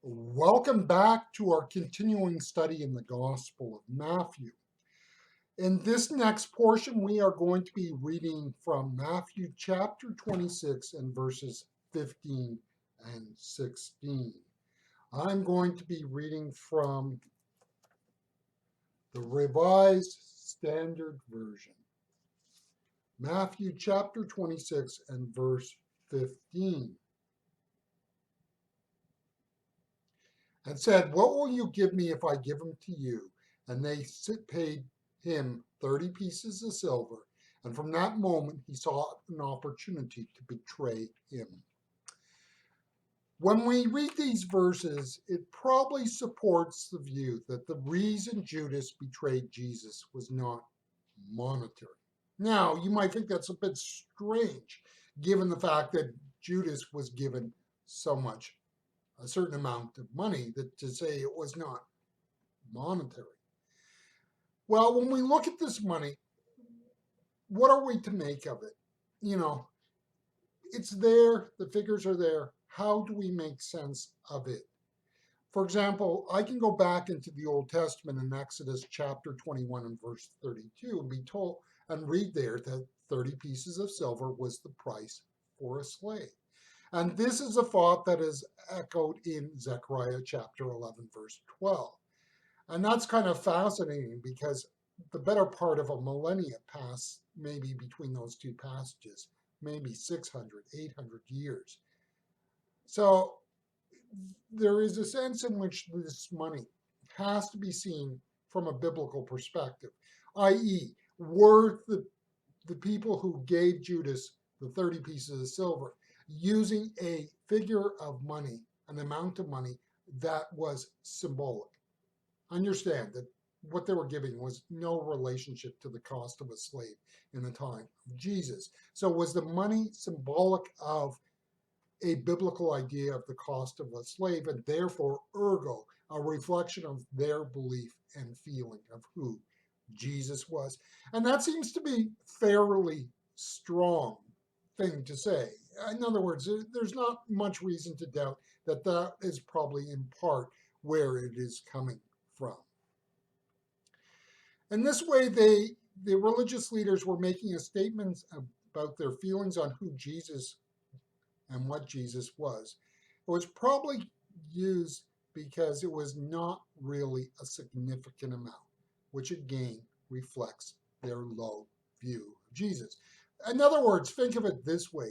Welcome back to our continuing study in the Gospel of Matthew. In this next portion, we are going to be reading from Matthew chapter 26 and verses 15 and 16. I'm going to be reading from the Revised Standard Version. Matthew chapter 26 and verse 15. And said, "What will you give me if I give him to you?" And they paid him 30 pieces of silver. And from that moment, he saw an opportunity to betray him. When we read these verses, it probably supports the view that the reason Judas betrayed Jesus was not monetary. Now, you might think that's a bit strange, given the fact that Judas was given so much, a certain amount of money, that to say it was not monetary. Well, when we look at this money, what are we to make of it? You know, it's there, the figures are there. How do we make sense of it? For example, I can go back into the Old Testament in Exodus chapter 21 and verse 32 and be told and read there that 30 pieces of silver was the price for a slave. And this is a thought that is echoed in Zechariah chapter 11, verse 12. And that's kind of fascinating because the better part of a millennia passed maybe between those two passages, maybe 600, 800 years. So there is a sense in which this money has to be seen from a biblical perspective, i.e., were the people who gave Judas the 30 pieces of silver using a figure of money, an amount of money that was symbolic. Understand that what they were giving was no relationship to the cost of a slave in the time of Jesus. So was the money symbolic of a biblical idea of the cost of a slave, and therefore, ergo, a reflection of their belief and feeling of who Jesus was? And that seems to be fairly strong thing to say. In other words, there's not much reason to doubt that that is probably in part where it is coming from. In this way, the religious leaders were making a statement about their feelings on who Jesus and what Jesus was. It was probably used because it was not really a significant amount, which again reflects their low view of Jesus. In other words, think of it this way: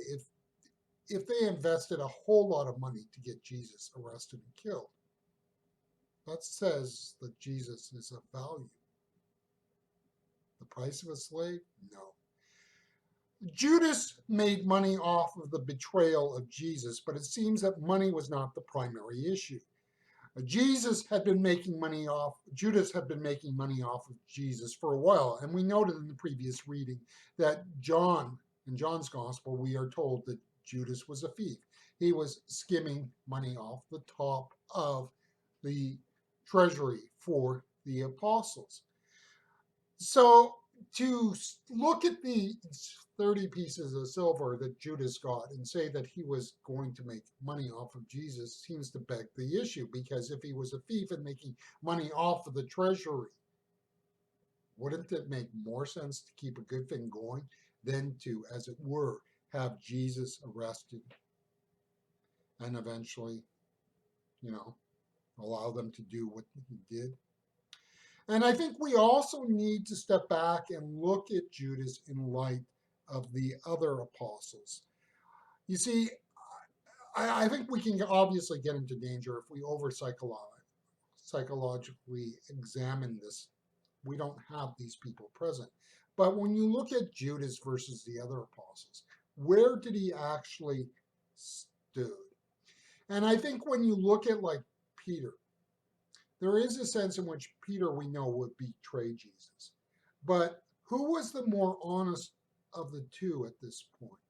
if they invested a whole lot of money to get Jesus arrested and killed, that says that Jesus is of value. The price of a slave? No. Judas made money off of the betrayal of Jesus, but it seems that money was not the primary issue. Judas had been making money off of Jesus for a while, and we noted in the previous reading that in John's gospel, we are told that Judas was a thief. He was skimming money off the top of the treasury for the apostles. So to look at the 30 pieces of silver that Judas got and say that he was going to make money off of Jesus seems to beg the issue, because if he was a thief and making money off of the treasury, wouldn't it make more sense to keep a good thing going than to, as it were, have Jesus arrested and eventually, allow them to do what he did? And I think we also need to step back and look at Judas in light of the other apostles. You see, I think we can obviously get into danger if we over psychologically examine this. We don't have these people present. But when you look at Judas versus the other apostles, where did he actually stood? And I think when you look at like Peter, there is a sense in which Peter, we know, would betray Jesus. But who was the more honest of the two at this point?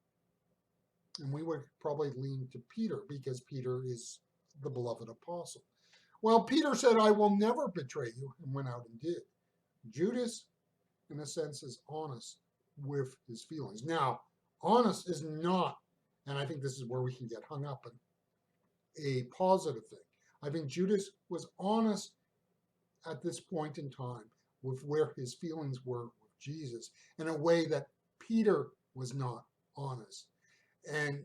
And we would probably lean to Peter, because Peter is the beloved apostle. Well, Peter said, "I will never betray you," and went out and did. Judas, in a sense, is honest with his feelings. Now, honest is not, and I think this is where we can get hung up in, a positive thing. I think Judas was honest at this point in time with where his feelings were with Jesus in a way that Peter was not honest. And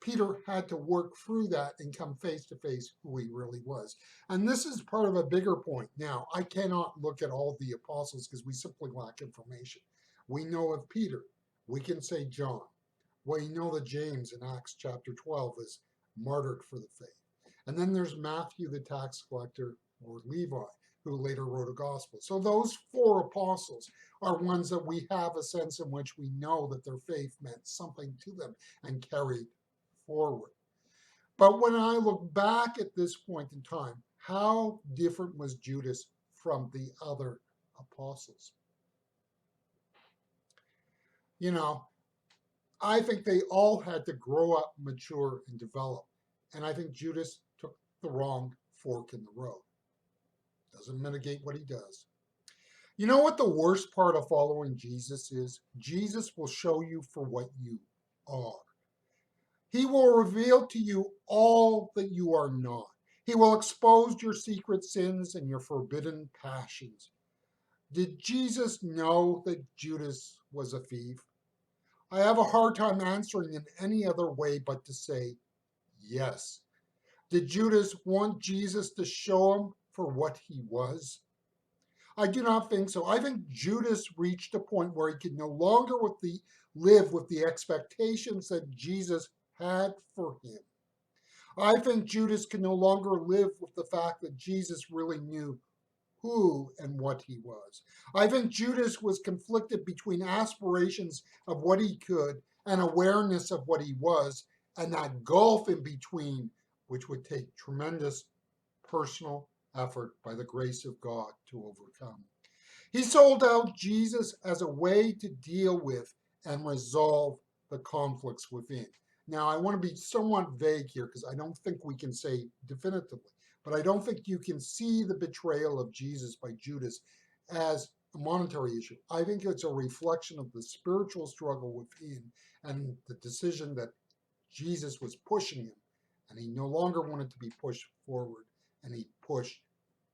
Peter had to work through that and come face to face who he really was. And this is part of a bigger point. Now, I cannot look at all the apostles because we simply lack information. We know of Peter. We can say John. We know that James in Acts chapter 12 is martyred for the faith. And then there's Matthew, the tax collector, or Levi, who later wrote a gospel. So those four apostles are ones that we have a sense in which we know that their faith meant something to them and carried forward. But when I look back at this point in time, how different was Judas from the other apostles? You know, I think they all had to grow up, mature, and develop. And I think Judas took the wrong fork in the road. Doesn't mitigate what he does. You know what the worst part of following Jesus is? Jesus will show you for what you are. He will reveal to you all that you are not. He will expose your secret sins and your forbidden passions. Did Jesus know that Judas was a thief? I have a hard time answering in any other way but to say yes. Did Judas want Jesus to show him for what he was? I do not think so. I think Judas reached a point where he could no longer live with the expectations that Jesus had for him. I think Judas could no longer live with the fact that Jesus really knew who and what he was. I think Judas was conflicted between aspirations of what he could and awareness of what he was, and that gulf in between, which would take tremendous personal effort by the grace of God to overcome. He sold out Jesus as a way to deal with and resolve the conflicts within. Now, I want to be somewhat vague here because I don't think we can say definitively, but I don't think you can see the betrayal of Jesus by Judas as a monetary issue. I think it's a reflection of the spiritual struggle within and the decision that Jesus was pushing him, and he no longer wanted to be pushed forward, and he pushed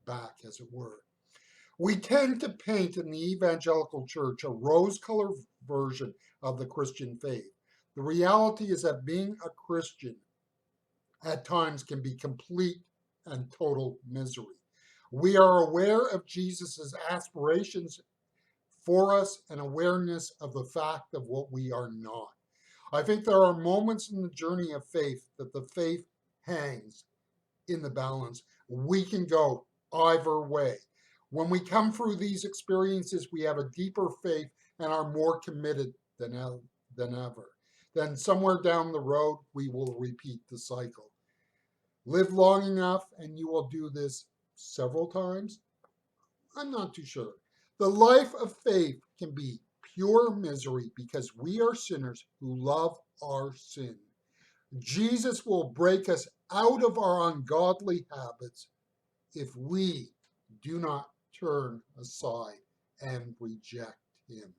back, as it were. We tend to paint in the evangelical church a rose-colored version of the Christian faith. The reality is that being a Christian at times can be complete and total misery. We are aware of Jesus' aspirations for us and awareness of the fact of what we are not. I think there are moments in the journey of faith that the faith hangs in the balance. We can go either way. When we come through these experiences, we have a deeper faith and are more committed than ever. Then somewhere down the road, we will repeat the cycle. Live long enough and you will do this several times? I'm not too sure. The life of faith can be pure misery because we are sinners who love our sin. Jesus will break us out of our ungodly habits if we do not turn aside and reject him.